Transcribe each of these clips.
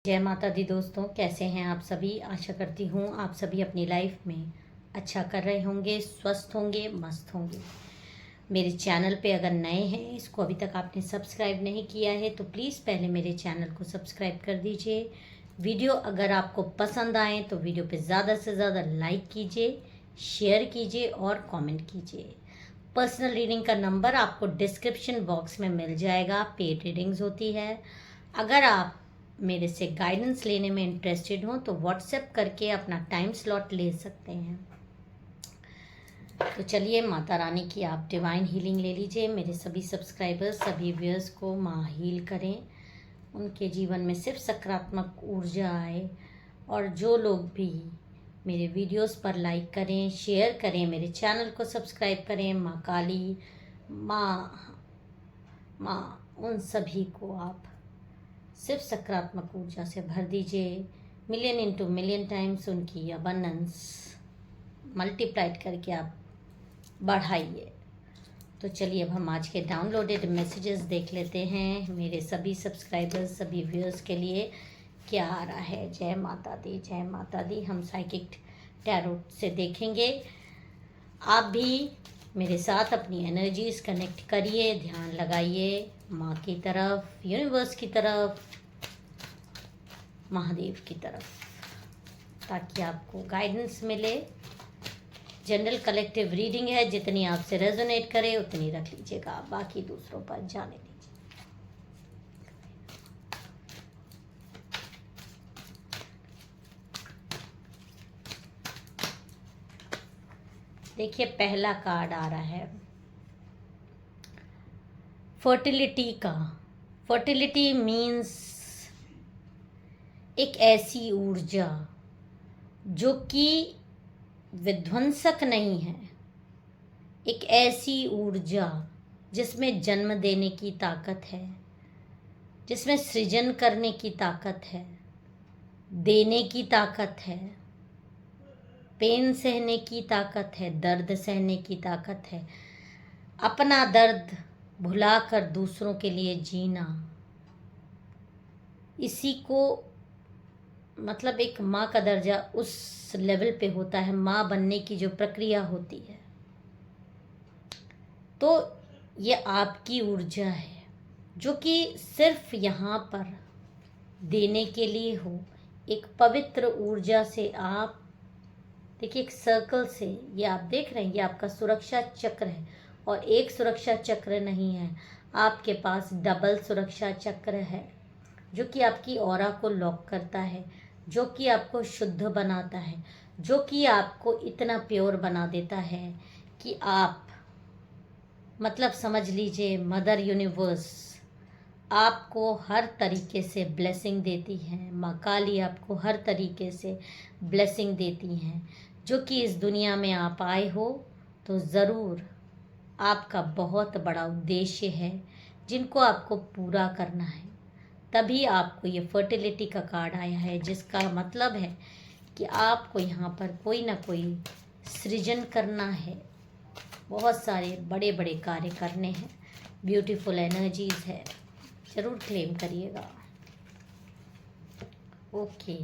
जय माता दी दोस्तों, कैसे हैं आप सभी। आशा करती हूँ आप सभी अपनी लाइफ में अच्छा कर रहे होंगे, स्वस्थ होंगे, मस्त होंगे। मेरे चैनल पे अगर नए हैं, इसको अभी तक आपने सब्सक्राइब नहीं किया है तो प्लीज़ पहले मेरे चैनल को सब्सक्राइब कर दीजिए। वीडियो अगर आपको पसंद आए तो वीडियो पे ज़्यादा से ज़्यादा लाइक कीजिए, शेयर कीजिए और कमेंट कीजिए। पर्सनल रीडिंग का नंबर आपको डिस्क्रिप्शन बॉक्स में मिल जाएगा। पेड रीडिंग्स होती है। अगर आप मेरे से गाइडेंस लेने में इंटरेस्टेड हो तो व्हाट्सएप करके अपना टाइम स्लॉट ले सकते हैं। तो चलिए, माता रानी की आप डिवाइन हीलिंग ले लीजिए। मेरे सभी सब्सक्राइबर्स, सभी व्यूअर्स को माँ हील करें, उनके जीवन में सिर्फ सकारात्मक ऊर्जा आए। और जो लोग भी मेरे वीडियोस पर लाइक करें, शेयर करें, मेरे चैनल को सब्सक्राइब करें, माँ काली, माँ उन सभी को आप सिर्फ सकारात्मक ऊर्जा से भर दीजिए। मिलियन इंटू मिलियन टाइम्स उनकी अबंडेंस मल्टीप्लाइड करके आप बढ़ाइए। तो चलिए, अब हम आज के डाउनलोडेड मैसेजेस देख लेते हैं। मेरे सभी सब्सक्राइबर्स, सभी व्यूअर्स के लिए क्या आ रहा है। जय माता दी, जय माता दी। हम साइकिक टैरो से देखेंगे। आप भी मेरे साथ अपनी एनर्जीज कनेक्ट करिए, ध्यान लगाइए माँ की तरफ, यूनिवर्स की तरफ, महादेव की तरफ, ताकि आपको गाइडेंस मिले। जनरल कलेक्टिव रीडिंग है, जितनी आपसे रेजोनेट करे उतनी रख लीजिएगा, बाकी दूसरों पर जाने दीजिए। देखिए, पहला कार्ड आ रहा है फर्टिलिटी का। फर्टिलिटी मीन्स एक ऐसी ऊर्जा जो कि विध्वंसक नहीं है, एक ऐसी ऊर्जा जिसमें जन्म देने की ताकत है, जिसमें सृजन करने की ताकत है, देने की ताकत है, पेन सहने की ताकत है, दर्द सहने की ताकत है, अपना दर्द भुलाकर दूसरों के लिए जीना। इसी को मतलब एक माँ का दर्जा उस लेवल पे होता है, माँ बनने की जो प्रक्रिया होती है। तो ये आपकी ऊर्जा है जो कि सिर्फ यहाँ पर देने के लिए हो। एक पवित्र ऊर्जा से आप देखिए, एक सर्कल से ये आप देख रहे हैं, ये आपका सुरक्षा चक्र है। और एक सुरक्षा चक्र नहीं है, आपके पास डबल सुरक्षा चक्र है, जो कि आपकी ऑरा को लॉक करता है, जो कि आपको शुद्ध बनाता है, जो कि आपको इतना प्योर बना देता है कि आप मतलब समझ लीजिए, मदर यूनिवर्स आपको हर तरीके से ब्लेसिंग देती है। माँ काली आपको हर तरीके से ब्लेसिंग देती हैं। जो कि इस दुनिया में आप आए हो तो ज़रूर आपका बहुत बड़ा उद्देश्य है, जिनको आपको पूरा करना है। तभी आपको ये फर्टिलिटी का कार्ड आया है, जिसका मतलब है कि आपको यहाँ पर कोई ना कोई सृजन करना है, बहुत सारे बड़े बड़े कार्य करने हैं, ब्यूटीफुल एनर्जीज है। ज़रूर क्लेम करिएगा। Okay,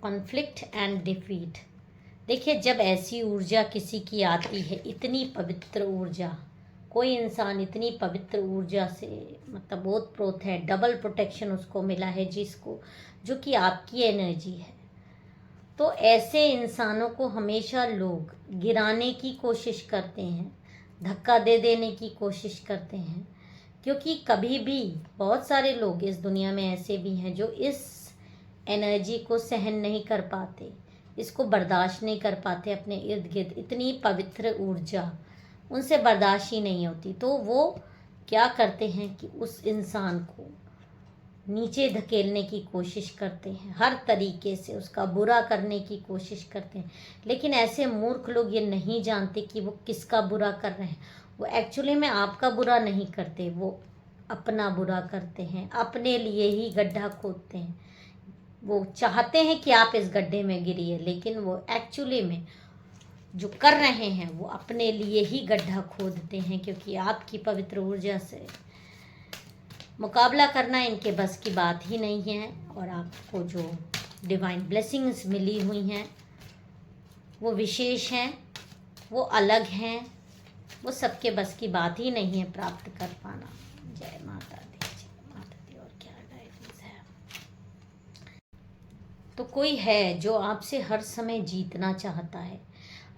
conflict and defeat. देखिए, जब ऐसी ऊर्जा किसी की आती है, इतनी पवित्र ऊर्जा, कोई इंसान इतनी पवित्र ऊर्जा से मतलब ओत प्रोत है, डबल प्रोटेक्शन उसको मिला है, जिसको जो कि आपकी एनर्जी है। तो ऐसे इंसानों को हमेशा लोग गिराने की कोशिश करते हैं, धक्का दे देने की कोशिश करते हैं, क्योंकि कभी भी बहुत सारे लोग इस दुनिया में ऐसे भी हैं जो इस एनर्जी को सहन नहीं कर पाते, इसको बर्दाश्त नहीं कर पाते। अपने इर्द गिर्द इतनी पवित्र ऊर्जा उनसे बर्दाश्त ही नहीं होती, तो वो क्या करते हैं कि उस इंसान को नीचे धकेलने की कोशिश करते हैं, हर तरीके से उसका बुरा करने की कोशिश करते हैं। लेकिन ऐसे मूर्ख लोग ये नहीं जानते कि वो किसका बुरा कर रहे हैं। वो एक्चुअली में आपका बुरा नहीं करते, वो अपना बुरा करते हैं, अपने लिए ही गड्ढा खोदते हैं। वो चाहते हैं कि आप इस गड्ढे में गिरिए, लेकिन वो एक्चुअली में जो कर रहे हैं वो अपने लिए ही गड्ढा खोदते हैं, क्योंकि आपकी पवित्र ऊर्जा से मुकाबला करना इनके बस की बात ही नहीं है। और आपको जो डिवाइन ब्लेसिंग्स मिली हुई हैं वो विशेष हैं, वो अलग हैं, वो सबके बस की बात ही नहीं है प्राप्त कर पाना। जय माता दी, जय माता दी। और क्या गाइडेंस है? तो कोई है जो आपसे हर समय जीतना चाहता है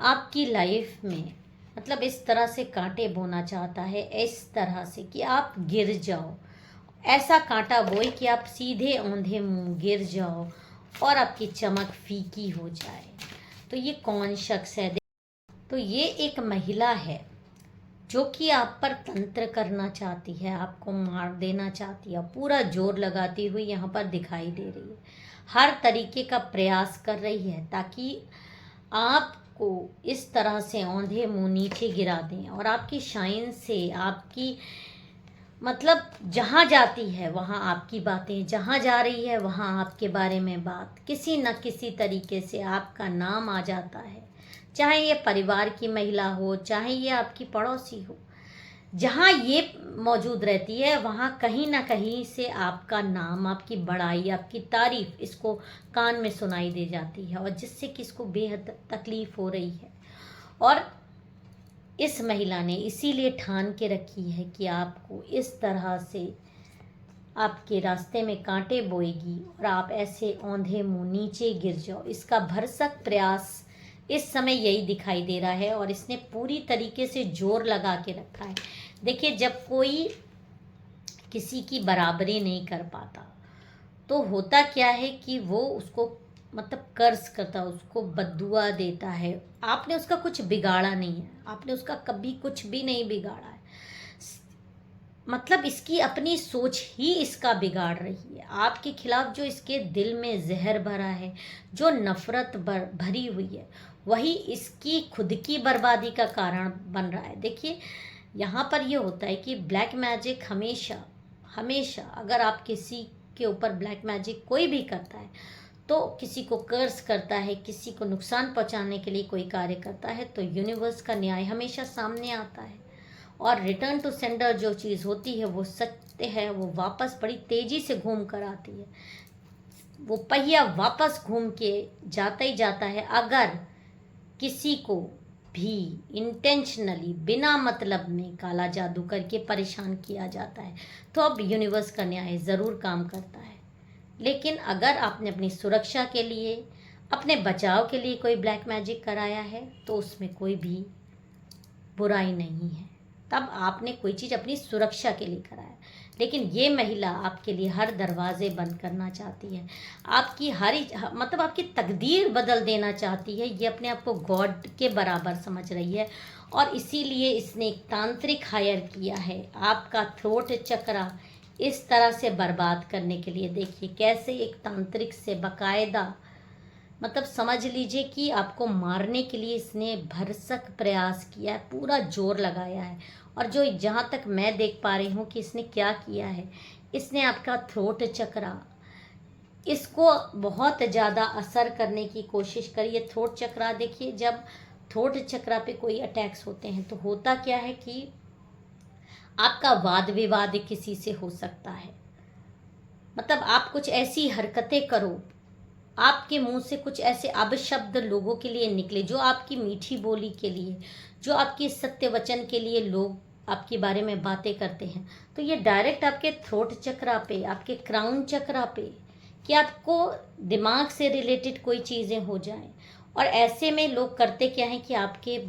आपकी लाइफ में, मतलब इस तरह से कांटे बोना चाहता है, इस तरह से कि आप गिर जाओ, ऐसा कांटा बोए कि आप सीधे औंधे मुंह गिर जाओ और आपकी चमक फीकी हो जाए। तो ये कौन शख्स है? तो ये एक महिला है जो कि आप पर तंत्र करना चाहती है, आपको मार देना चाहती है, पूरा जोर लगाती हुई यहाँ पर दिखाई दे रही है, हर तरीके का प्रयास कर रही है ताकि आपको इस तरह से औंधे मुंह नीचे गिरा दें और आपकी शाइन से, आपकी मतलब जहाँ जाती है वहाँ आपकी बातें, जहाँ जा रही है वहाँ आपके बारे में बात, किसी न किसी तरीके से आपका नाम आ जाता है। चाहे ये परिवार की महिला हो, चाहे ये आपकी पड़ोसी हो, जहाँ ये मौजूद रहती है वहाँ कहीं ना कहीं से आपका नाम, आपकी बड़ाई, आपकी तारीफ इसको कान में सुनाई दे जाती है, और जिससे कि इसको बेहद तकलीफ हो रही है। और इस महिला ने इसीलिए ठान के रखी है कि आपको इस तरह से आपके रास्ते में कांटे बोएगी और आप ऐसे औंधे मुंह नीचे गिर जाओ। इसका भरसक प्रयास इस समय यही दिखाई दे रहा है और इसने पूरी तरीके से जोर लगा के रखा है। देखिए, जब कोई किसी की बराबरी नहीं कर पाता तो होता क्या है कि वो उसको मतलब कर्ज करता, उसको बद्दुआ देता है। आपने उसका कुछ बिगाड़ा नहीं है, आपने उसका कभी कुछ भी नहीं बिगाड़ा है, मतलब इसकी अपनी सोच ही इसका बिगाड़ रही है। आपके खिलाफ जो इसके दिल में जहर भरा है, जो नफरत भरी हुई है, वही इसकी खुद की बर्बादी का कारण बन रहा है। देखिए, यहाँ पर ये होता है कि ब्लैक मैजिक हमेशा हमेशा, अगर आप किसी के ऊपर ब्लैक मैजिक कोई भी करता है तो किसी को कर्ज करता है, किसी को नुकसान पहुंचाने के लिए कोई कार्य करता है, तो यूनिवर्स का न्याय हमेशा सामने आता है और रिटर्न टू सेंडर जो चीज़ होती है वो सत्य है, वो वापस बड़ी तेज़ी से घूम कर आती है। वो पहिया वापस घूम के जाता ही जाता है। अगर किसी को भी इंटेंशनली बिना मतलब में काला जादू करके परेशान किया जाता है तो अब यूनिवर्स का न्याय ज़रूर काम करता है। लेकिन अगर आपने अपनी सुरक्षा के लिए, अपने बचाव के लिए कोई ब्लैक मैजिक कराया है तो उसमें कोई भी बुराई नहीं है, तब आपने कोई चीज़ अपनी सुरक्षा के लिए कराया। लेकिन ये महिला आपके लिए हर दरवाजे बंद करना चाहती है, आपकी मतलब आपकी तकदीर बदल देना चाहती है। ये अपने आप को गॉड के बराबर समझ रही है और इसीलिए इसने एक तांत्रिक हायर किया है आपका थ्रोट चक्रा इस तरह से बर्बाद करने के लिए। देखिए कैसे एक तांत्रिक से बाकायदा, मतलब समझ लीजिए कि आपको मारने के लिए इसने भरसक प्रयास किया है, पूरा जोर लगाया है। और जो जहाँ तक मैं देख पा रही हूँ कि इसने क्या किया है, इसने आपका थ्रोट चक्रा, इसको बहुत ज़्यादा असर करने की कोशिश करी है। थ्रोट चक्रा, देखिए जब थ्रोट चक्रा पे कोई अटैक्स होते हैं तो होता क्या है कि आपका वाद विवाद किसी से हो सकता है, मतलब आप कुछ ऐसी हरकतें करो, आपके मुंह से कुछ ऐसे अपशब्द लोगों के लिए निकले जो आपकी मीठी बोली के लिए, जो आपकी सत्य वचन के लिए लोग आपके बारे में बातें करते हैं, तो ये डायरेक्ट आपके थ्रोट चक्रा पे, आपके क्राउन चक्रा पे, कि आपको दिमाग से रिलेटेड कोई चीज़ें हो जाएं। और ऐसे में लोग करते क्या हैं कि आपके,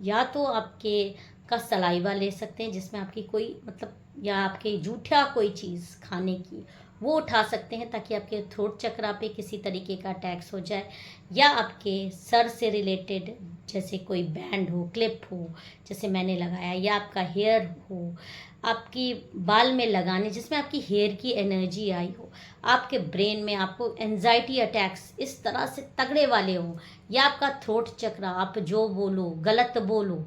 या तो आपके का सलाइवा ले सकते हैं जिसमें आपकी कोई मतलब, या आपके जूठा कोई चीज़ खाने की वो उठा सकते हैं ताकि आपके थ्रोट चक्रा पे किसी तरीके का अटैक्स हो जाए, या आपके सर से रिलेटेड जैसे कोई बैंड हो, क्लिप हो जैसे मैंने लगाया, या आपका हेयर हो, आपकी बाल में लगाने जिसमें आपकी हेयर की एनर्जी आई हो, आपके ब्रेन में आपको एंजाइटी अटैक्स इस तरह से तगड़े वाले हो, या आपका थ्रोट चक्रा, आप जो बोलो गलत बोलो,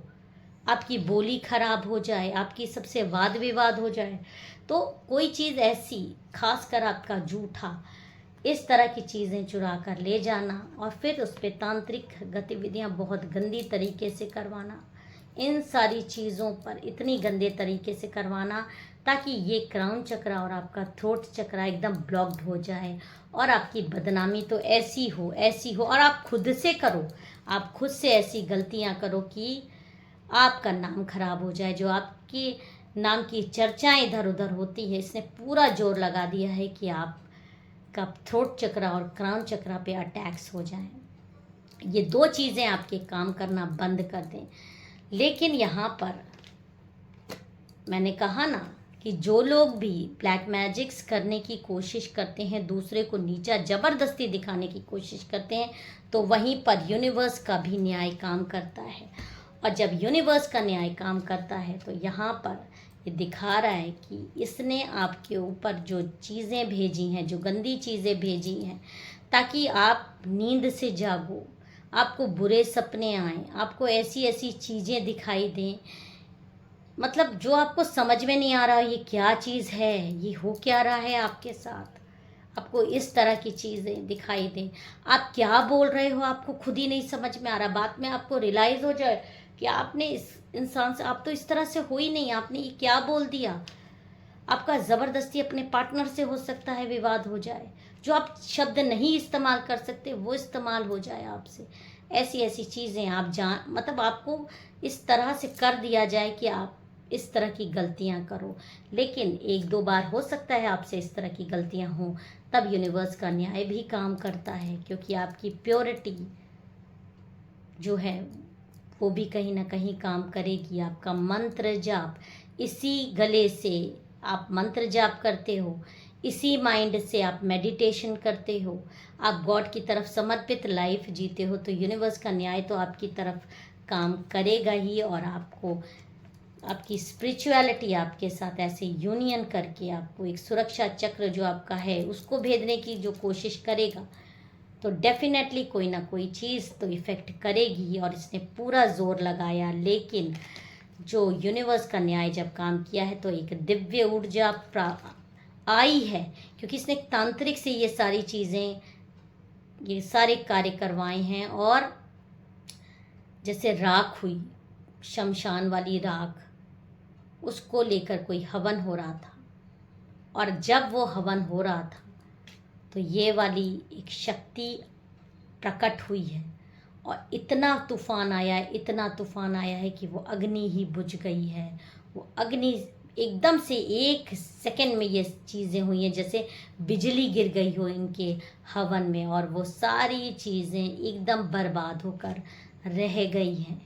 आपकी बोली खराब हो जाए, आपकी सबसे वाद विवाद हो जाए, तो कोई चीज़ ऐसी, खासकर आपका जूठा, इस तरह की चीज़ें चुरा कर ले जाना और फिर उस पर तांत्रिक गतिविधियां बहुत गंदी तरीके से करवाना, इन सारी चीज़ों पर इतनी गंदे तरीके से करवाना ताकि ये क्राउन चक्र और आपका थ्रोट चक्र एकदम ब्लॉक्ड हो जाए और आपकी बदनामी तो ऐसी हो और आप खुद से करो, आप खुद से ऐसी गलतियां करो कि आपका नाम खराब हो जाए। जो आपके नाम की चर्चाएं इधर उधर होती है, इसने पूरा जोर लगा दिया है कि आपका थ्रोट चक्र और क्राउन चक्र पे अटैक्स हो जाएं। ये दो चीज़ें आपके काम करना बंद कर दें। लेकिन यहाँ पर मैंने कहा ना कि जो लोग भी ब्लैक मैजिक्स करने की कोशिश करते हैं, दूसरे को नीचा ज़बरदस्ती दिखाने की कोशिश करते हैं, तो वहीं पर यूनिवर्स का भी न्याय काम करता है। और जब यूनिवर्स का न्याय काम करता है तो यहाँ पर ये दिखा रहा है कि इसने आपके ऊपर जो चीज़ें भेजी हैं, जो गंदी चीज़ें भेजी हैं, ताकि आप नींद से जागो, आपको बुरे सपने आएँ, आपको ऐसी ऐसी चीज़ें दिखाई दें, मतलब जो आपको समझ में नहीं आ रहा ये क्या चीज़ है, ये हो क्या रहा है आपके साथ, आपको इस तरह की चीज़ें दिखाई दें। आप क्या बोल रहे हो आपको खुद ही नहीं समझ में आ रहा, बाद में आपको रियलाइज़ हो जाए कि आपने इस इंसान से, आप तो इस तरह से हो ही नहीं, आपने ये क्या बोल दिया। आपका ज़बरदस्ती अपने पार्टनर से हो सकता है विवाद हो जाए, जो आप शब्द नहीं इस्तेमाल कर सकते वो इस्तेमाल हो जाए आपसे। ऐसी ऐसी चीज़ें आप मतलब आपको इस तरह से कर दिया जाए कि आप इस तरह की गलतियां करो। लेकिन एक दो बार हो सकता है आपसे इस तरह की गलतियां हों, तब यूनिवर्स का न्याय भी काम करता है, क्योंकि आपकी प्योरिटी जो है वो भी कहीं ना कहीं काम करेगी। आपका मंत्र जाप, इसी गले से आप मंत्र जाप करते हो, इसी माइंड से आप मेडिटेशन करते हो, आप गॉड की तरफ समर्पित लाइफ जीते हो, तो यूनिवर्स का न्याय तो आपकी तरफ काम करेगा ही। और आपको आपकी स्पिरिचुअलिटी आपके साथ ऐसे यूनियन करके आपको एक सुरक्षा चक्र जो आपका है उसको भेदने की जो कोशिश करेगा, तो डेफिनेटली कोई ना कोई चीज़ तो इफ़ेक्ट करेगी। और इसने पूरा जोर लगाया, लेकिन जो यूनिवर्स का न्याय जब काम किया है तो एक दिव्य ऊर्जा आई है, क्योंकि इसने तांत्रिक से ये सारी चीज़ें, ये सारे कार्य करवाए हैं। और जैसे राख हुई, शमशान वाली राख, उसको लेकर कोई हवन हो रहा था, और जब वो हवन हो रहा था तो ये वाली एक शक्ति प्रकट हुई है, और इतना तूफान आया है, इतना तूफान आया है कि वो अग्नि ही बुझ गई है। वो अग्नि एकदम से 1 सेकंड में ये चीज़ें हुई हैं जैसे बिजली गिर गई हो इनके हवन में, और वो सारी चीज़ें एकदम बर्बाद होकर रह गई हैं।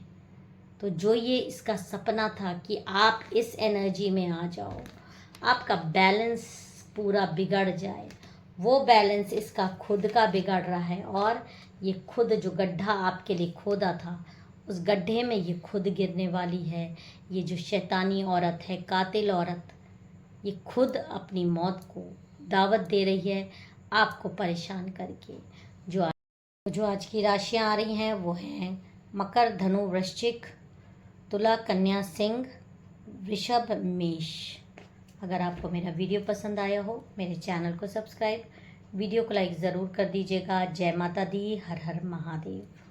तो जो ये इसका सपना था कि आप इस एनर्जी में आ जाओ, आपका बैलेंस पूरा बिगड़ जाए, वो बैलेंस इसका खुद का बिगड़ रहा है। और ये खुद जो गड्ढा आपके लिए खोदा था, उस गड्ढे में ये खुद गिरने वाली है। ये जो शैतानी औरत है, कातिल औरत, ये खुद अपनी मौत को दावत दे रही है आपको परेशान करके। जो आज की राशियां आ रही हैं वो हैं मकर, धनु, वृश्चिक, तुला, कन्या, सिंह, वृषभ, मेष। अगर आपको मेरा वीडियो पसंद आया हो, मेरे चैनल को सब्सक्राइब, वीडियो को लाइक ज़रूर कर दीजिएगा। जय माता दी, हर हर महादेव।